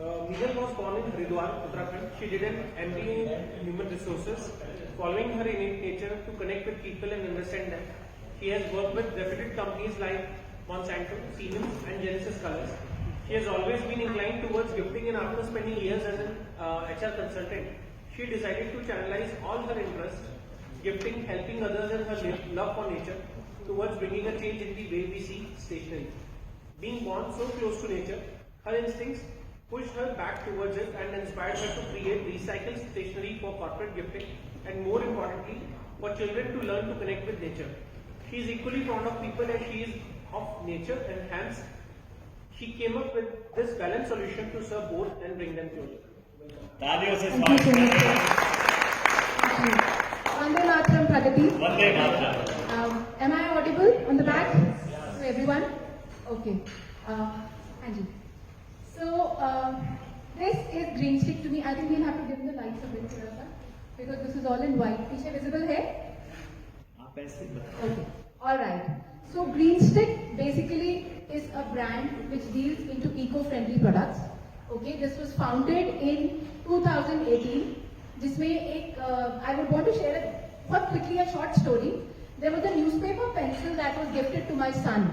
Mihal was born in Haridwar, Uttarakhand. She did an MBA in Human Resources. Following her innate nature to connect with people and understand them, she has worked with reputed companies like Monsanto, Siemens, and Genesis Colors. She has always been inclined towards gifting, and after spending years as an HR consultant, she decided to channelize all her interests, gifting, helping others, and her love for nature towards bringing a change in the way we see stationery. Being born so close to nature, her instincts pushed her back towards it and inspired her to create recycled stationery for corporate gifting and, more importantly, for children to learn to connect with nature. She is equally fond of people as she is of nature, and hence she came up with this balanced solution to serve both and bring them closer. तालियों से Thank you so स्वागत much, sir. Vande Mataram, Pragati. Vande Mataram. Am I audible on the back? To everyone? Okay. Angie. So, this is green stick to me. I think we'll have to dim the lights a bit here, sir, because this is all in white. पीछे visible है? आप ऐसे Okay. All right. So, green stick basically is a brand which deals into eco-friendly products. Okay. This was founded in 2018. जिसमें एक I would want to share बहुत quickly a short story. There was a newspaper pencil that was gifted to my son.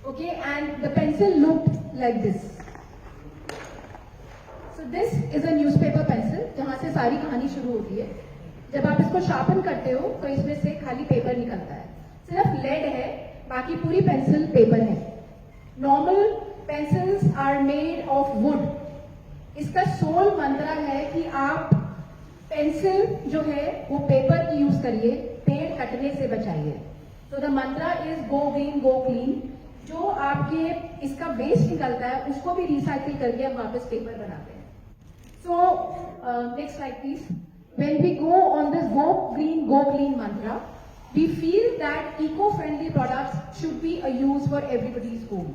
Okay, and the pencil looked like this. So this is a newspaper pencil जहाँ से सारी कहानी शुरू होती है. जब आप इसको शार्पन करते हो तो इसमें से खाली पेपर निकलता है. सिर्फ लेड है, बाकी पूरी पेंसिल पेपर है. Normal pencils are made of wood. इसका सोल मंत्र है कि आप पेंसिल जो है वो पेपर की यूज करिए, पेड़ कटने से बचाइए. तो द मंत्र is go green go clean. जो आपके इसका वेस्ट निकलता है उसको भी रिसाइकिल करके हम वापस पेपर बनाते हैं. So next slide please. When we go on this go green go clean mantra, we feel that eco friendly products should be a use for everybody's home.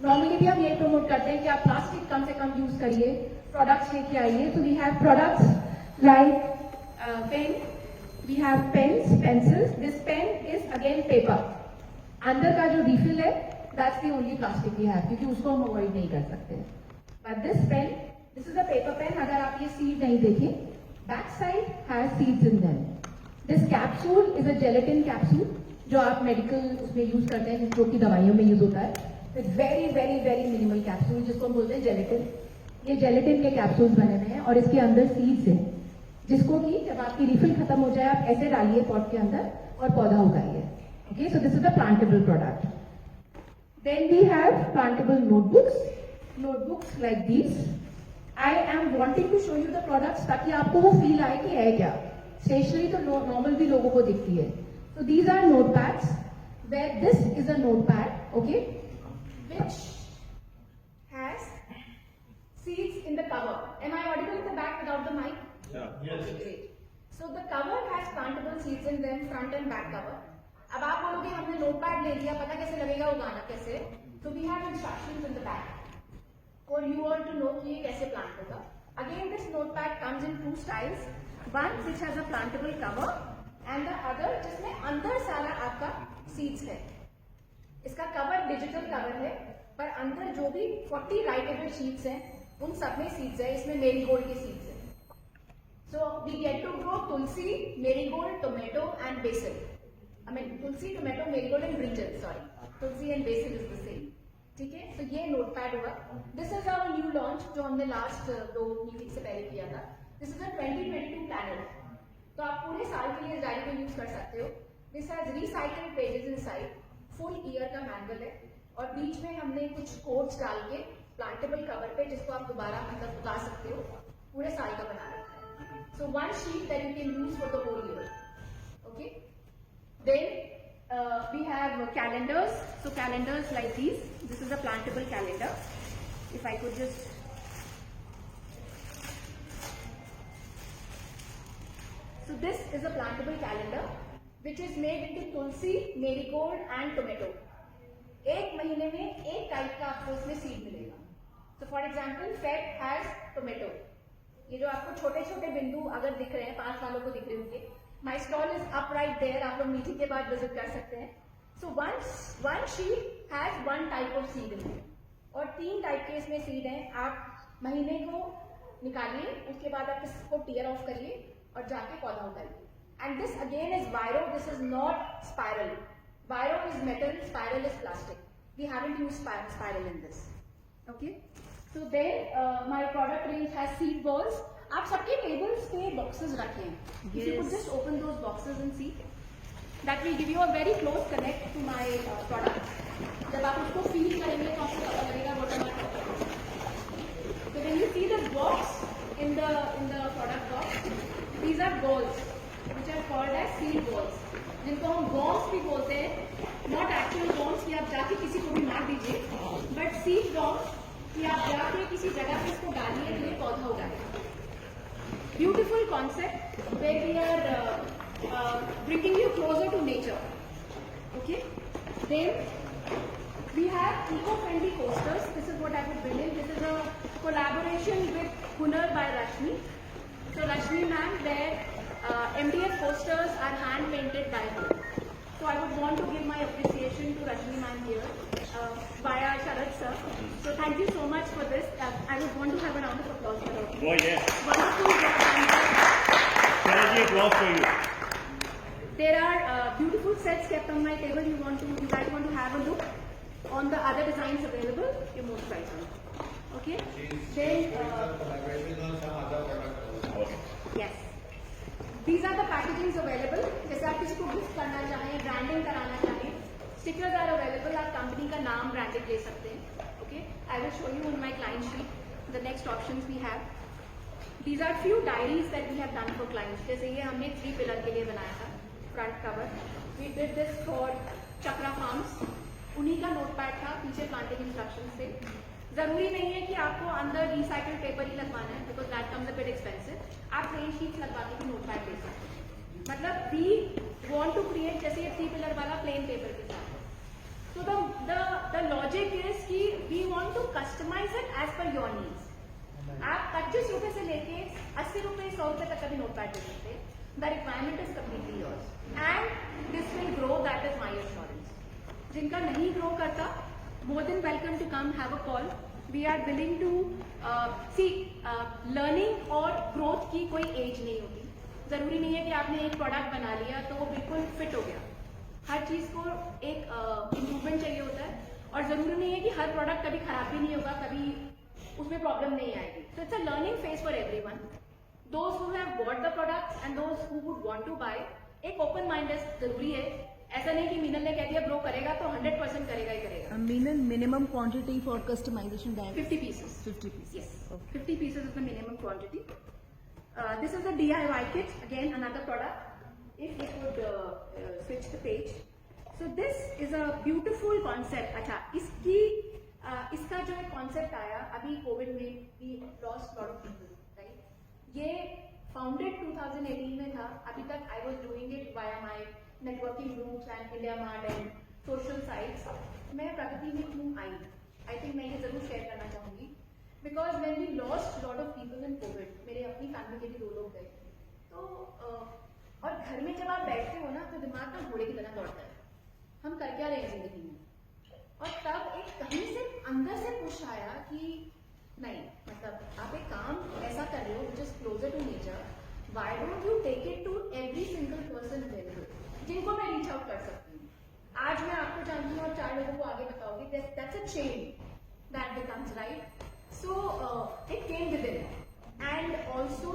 Normally भी हम ये प्रमोट करते हैं कि आप प्लास्टिक कम से कम यूज करिए, प्रोडक्ट्स लेके आइए. तो we have products like pen, we have pens, pencils. This pen is again paper. अंदर का जो रिफिल है that's the only plastic we have, क्योंकि उसको हम अवॉइड नहीं कर सकते. But this pen, this is a paper pen. अगर आप ये सीड नहीं देखें, back side has seeds in them. This capsule is a gelatin capsule जो आप मेडिकल उसमें यूज करते हैं, जो कि दवाइयों में यूज होता है. Very very very minimal capsule जिसको हम बोलते हैं जेलेटिन. ये जेलेटिन के कैप्सूल्स बने हुए हैं और इसके अंदर सीड्स हैं, जिसको कि जब आपकी रिफिल खत्म हो जाए आप ऐसे डालिए पॉट के अंदर और पौधा उगाइए. Okay, so this is a plantable product. Then we have plantable notebooks. Notebooks like these. I am wanting to show you the products ताकि आपको वो फील आए कि है क्या. स्टेशनरी तो नॉर्मल भी लोगों को दिखती है. So these are notepads. Where this is a notepad, okay, which has seeds in the cover. Am I audible in the back without the mic? Yeah. Okay, great. So the cover has plantable seeds in them, front and back cover. अब आप बोलोगे हमने notepad ले लिया, पता कैसे लगेगा उगाना कैसे. तो we have instructions in the back for you all to know कि ये कैसे प्लांट होगा. Again this notepad comes in two styles. One which has a plantable cover and the other जिसमें अंदर सारा आपका सीड्स है. इसका कवर डिजिटल कवर है, पर अंदर जो भी 40 राइटेबल शीट्स हैं उन सब में सीड्स है. इसमें मेरीगोल्ड के सीड्स है. So we get to grow tulsi, marigold, tomato and basil. I mean tulsi, tomato, marigold and brinjal. Sorry, tulsi and basil is the same. ठीक है. तो ये नोटपैड हुआ. This is our new launch जो हमने लास्ट 2 वीक से पहले किया था. This is a 2022 planner. तो आप पूरे साल के लिए इस डायरी को यूज कर सकते हो. This has recycled pages inside. Full year का मैनुअल है और बीच में हमने कुछ कोड्स डाल के प्लांटेबल कवर पे जिसको आप दोबारा मतलब उगा सकते हो, पूरे साल का बना रखा है. So one sheet that you can use for the whole year. Okay. Then we have calendars. So calendars like these. This is a plantable calendar. If I could just. So this is a plantable calendar which is made into tulsi, marigold and tomato. एक महीने में एक type का आपको इसमें seed मिलेगा. So for example, Feb has tomato. ये जो आपको छोटे छोटे बिंदु अगर दिख रहे हैं, 5 वालों को दिख रहे होंगे. My stall is up right there. आप लोग मीटिंग के बाद विजिट कर सकते हैं. So one sheet has one type of seed in it. और 3 टाइप के इसमें सीड हैं. आप महीने को निकालिए, उसके बाद आप इसको टीयर ऑफ करिए और जाके पौधा उठाइए. And this again is wiro, this is not spiral. Wiro is metal, spiral is plastic. We haven't used spiral in this. Okay, so then my product range has seed balls. आप सबके tables पे boxes रखें. If you could just open those boxes and see, that will give you a very close connect to my product. जब आप उसको feel करेंगे तो आपको पता लगेगा what am I talking. So when you see the box in the product box, these are balls which are called as seed balls, जिनको हम bombs भी बोलते हैं. Not actual bombs कि आप जाके किसी को भी मार दीजिए, but seed bombs कि आप जाके किसी जगह पे इसको डालिए तो ये पौधा उगाएगा. Beautiful concept where we are bringing you closer to nature. Okay, then we have eco-friendly coasters. This is what I would bring in. This is a collaboration with Hunar by Rashmi. So Rashmi ma'am, their MDF coasters are hand painted by her. So I would want to give my appreciation to Rashmi ma'am here via Sharad sir. So thank you so much for this. I would want to have a round of applause for her. Oh yes. Wonderful job. Strategy applause for you. There are beautiful sets kept on my table. You guys want to have a look on the other designs available? You're most welcome. Okay. Then Okay. yes, these are the packagings available. जैसे आप किसी को gift करना चाहें, branding कराना चाहें, stickers are available. आप company का नाम ब्रांडेड ले सकते हैं. Okay. I will show you on my client sheet the next options we have. These are few diaries that we have done for clients. जैसे ये हमने 3 पिलर के लिए बनाया था. Front cover. We did this for chakra farms. उन्हीं का notepad था, पीछे प्लांटिंग इंस्ट्रक्शन थे. जरूरी नहीं है कि आपको अंदर रिसाइकल्ड पेपर ही लगवाना है, because that comes a bit expensive. आप प्लेन शीट्स लगवा के भी नोटपैड ले सकते हैं. मतलब वी वांट टू क्रिएट जैसे ये 3 पिलर वाला प्लेन पेपर के साथ. So the logic is कि we want to customize it as per your needs. आप 25 रुपए से लेके 80 रुपए 100 रुपए तक का भी नोटपैड दे सकते हैं. The requirement is completely yours, and this will grow. That is my assurance. जिनका नहीं grow करता, more than welcome to come have a call. We are willing to see learning और growth की कोई age नहीं होती. जरूरी नहीं है कि आपने एक प्रोडक्ट बना लिया तो वो बिल्कुल फिट हो गया. हर चीज को एक इम्प्रूवमेंट चाहिए होता है, और जरूरी नहीं है कि हर प्रोडक्ट कभी खराब भी नहीं होगा, कभी उसमें प्रॉब्लम नहीं आएगी. So it's a learning phase for everyone. Those who have bought the products and those who would want to buy, एक open mind जरूरी है. ऐसा नहीं कि मीनल ने कह दिया ग्रो करेगा तो 100% करेगा ही करेगा. minimum quantity for customization diagram? 50 pieces. 50 pieces. Yes. Okay. 50 pieces is the minimum quantity. This is the DIY kit. Again, another product. If you could switch the page. So this is a beautiful concept. अच्छा, इसका जो एक concept आया अभी Covid में, we lost lot of people, right? ये founded 2018 में था. अभी तक I was doing it via my networking groups and India Mart and social sites. मैं प्रकृति में क्यों आई? I think मैं ये जरूर शेयर करना चाहूंगी. Because when we lost lot of people in COVID, मेरे अपनी फैमिली के भी 2 लोग गए. तो और घर में जब आप बैठते हो ना तो दिमाग ना घोड़े की तरह दौड़ता है. हम कर क्या रहे हैं जिंदगी में? और तब एक कहीं से अंदर से पुश आया कि नहीं, मतलब आप एक काम ऐसा कर रहे हो which is closer to nature. Why don't you take it to every single person available? जिनको मैं रीच आउट कर सकती हूँ. आज मैं आपको जानती हूँ और 4 लोगों को आगे बताओगी. That's a chain that becomes, right? So it came within, and also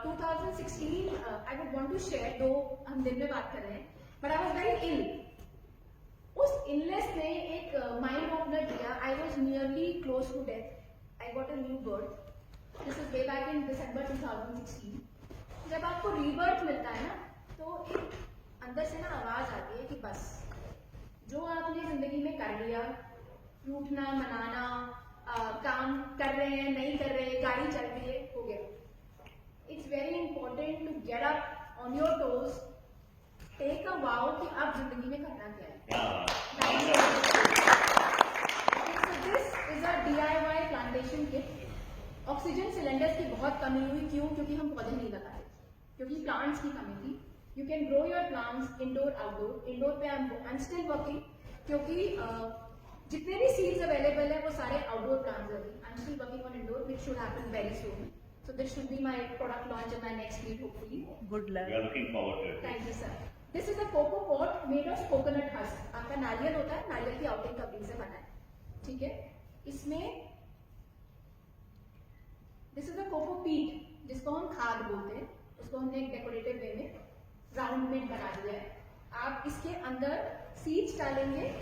2016 I would want to share. दो हम दिन में बात कर रहे हैं, but I was very ill. उस इलनेस ने एक माइंड ओपनर दिया. I was nearly close to death. I got a new birth. This is way back in December 2016. जब आपको रीबर्थ मिलता है ना तो एक अंदर से ना आवाज आती है कि बस जो आपने जिंदगी में कर लिया, रूठना मनाना, काम कर रहे हैं नहीं कर रहे, गाड़ी चल रही है, हो गया. It's very important to get up on your toes, take a vow कि अब जिंदगी में करना क्या है. So this is a DIY plantation kit. Oxygen cylinders की बहुत कमी हुई. क्यों? क्योंकि हम पौधे नहीं लगा रहे, क्योंकि प्लांट्स की कमी थी. You can grow your plants indoor outdoor. Indoor पे आई एम स्टिल वर्किंग, क्योंकि जितने भी सीड्स अवेलेबल है वो सारे आउटडोर प्लांट्स हैं. I am still working on indoor which should happen very soon. So this should be my product launch in my next week hopefully. Good luck. We are looking forward to it. Thank you sir. This is a coco pot made of coconut husk. आपका नारियल होता है, नारियल की outing covering से बना है. ठीक है. इसमें दिस इज अ कोको पीट जिसको हम खाद बोलते हैं. उसको हमने एक डेकोरेटिव वे में राउंड में बना दिया है. आप इसके अंदर सीड्स डालेंगे.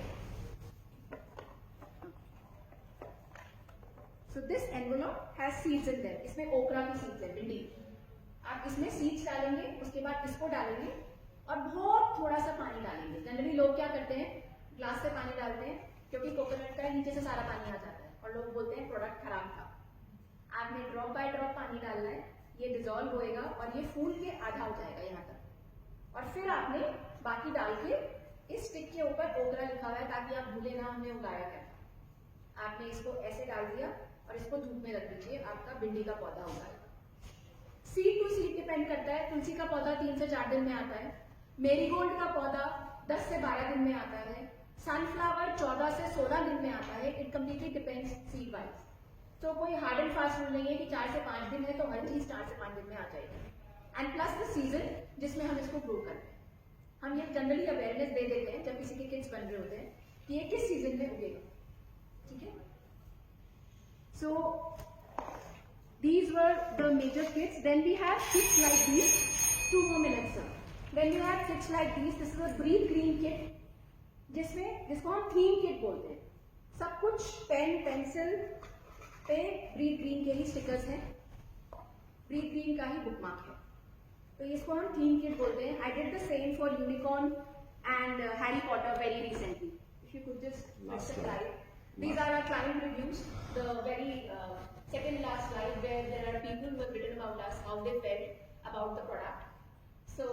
So this envelope has seeds in there. इसमें ओकरा की सीड्स है, भिंडी. आप इसमें सीड्स डालेंगे, उसके बाद इसको डालेंगे और बहुत थोड़ा सा पानी डालेंगे. जनरली लोग क्या करते हैं, ग्लास से पानी डालते हैं क्योंकि कोकोनट का नीचे से सारा पानी आ जाता है और लोग बोलते हैं प्रोडक्ट खराब था. आपने ड्रॉप बाय ड्रॉप पानी डालना है. ये डिजोल्व होएगा और ये फूल के आधा हो जाएगा यहाँ तक. और फिर आपने बाकी डाल के इस स्टिक के ऊपर ओकरा लिखा हुआ है ताकि आप भूले ना हमने उगाया क्या. आपने इसको ऐसे डाल दिया और इसको धूप में रख दीजिए. आपका भिंडी का पौधा होगा. सीड टू सीड डिपेंड करता है. तुलसी का पौधा 3 से 4 दिन में आता है. मेरीगोल्ड का पौधा 10 से 12 दिन में आता है. सनफ्लावर 14 से 16 दिन में आता है. It completely depends seed wise. तो कोई हार्ड एंड फास्ट रूल नहीं है कि 4 से 5 दिन है तो हर चीज 4 से 5 दिन में आ जाएगी. एंड प्लस द सीजन जिसमें हम इसको ग्रो करते हैं. हम ये जनरली अवेयरनेस दे देते हैं जब किसी के किड्स बन रहे होते हैं कि ये किस सीजन में उगेगा. ठीक है. So these were the major kits. Then we have kits like these. 2 more minutes, sir. Then you have kits like these. This is a breathe green kit, जिसको हम थीम किट बोलते हैं. सब कुछ पेन पेंसिल पे breathe green के ही stickers हैं. Breathe green का ही बुकमार्क है. तो इसको हम थीम किट बोलते हैं. I did the same for unicorn and Harry Potter very recently. If you could just slide. These are our client reviews, the very second last slide where there are people who have written about us, how they felt about the product. So,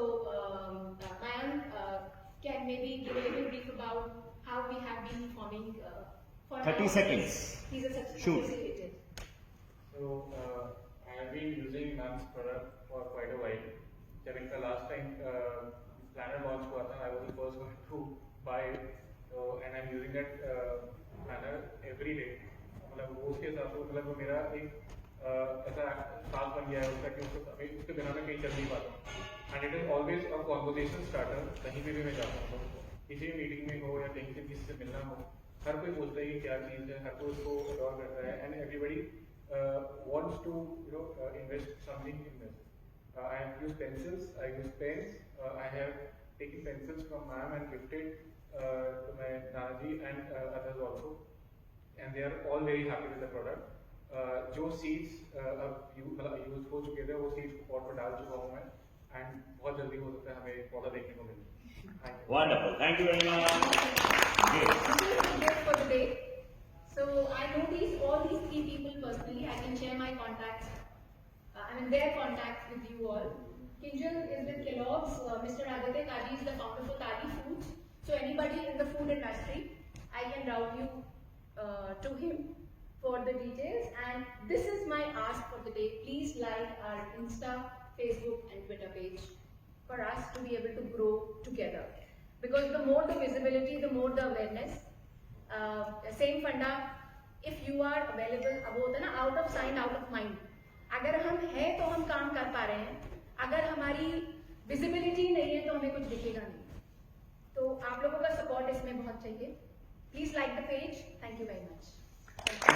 Mayank can maybe give a little brief about how we have been forming. For 30 seconds. He's a Shoot. successful agent. So, I have been using Ma'am's product for quite a while. जब इनका last time planner launch हुआ था, I was the first one to buy it. So, and I'm using that planner every day. मतलब वो उसके हिसाब से मतलब वो मेरा एक ऐसा साथ बन गया है उसका कि उसके बिना मैं कहीं चल नहीं पाता. And it is always a conversation starter. कहीं भी मैं जाता हूँ तो किसी भी मीटिंग में हो या कहीं से किसी से मिलना हो, हर कोई बोलता है कि क्या चीज़ है, हर कोई उसको अडॉर करता है. And everybody wants to invest something in this. I have used pencils, I use pens. I have taken pencils from Ma'am and gifted to my Nanaji and others also, and they are all very happy with the product. जो seeds use हो चुके थे वो seeds को pot में डाल चुका हूँ मैं, and बहुत जल्दी हो सकता है हमें पौधा देखने को मिले. Wonderful. Thank you very much. Yes. This is the gift for the day. So I know all these 3 people personally. I can share my contacts. Their contacts with you all. Kinjal is with Kellogg's. Mr. Aditya Kaji is the founder for Kaji Foods. So anybody in the food industry, I can route you to him for the details. And this is my ask for the day. Please like our Insta, Facebook and Twitter page for us to be able to grow together. Because the more the visibility, the more the awareness. Same funda, if you are available, अब होता है ना, out of sight, out of mind. अगर हम हैं तो हम काम कर पा रहे हैं. अगर हमारी विजिबिलिटी नहीं है तो हमें कुछ दिखेगा नहीं. तो आप लोगों का सपोर्ट इसमें बहुत चाहिए. Please like the page. Thank you very much.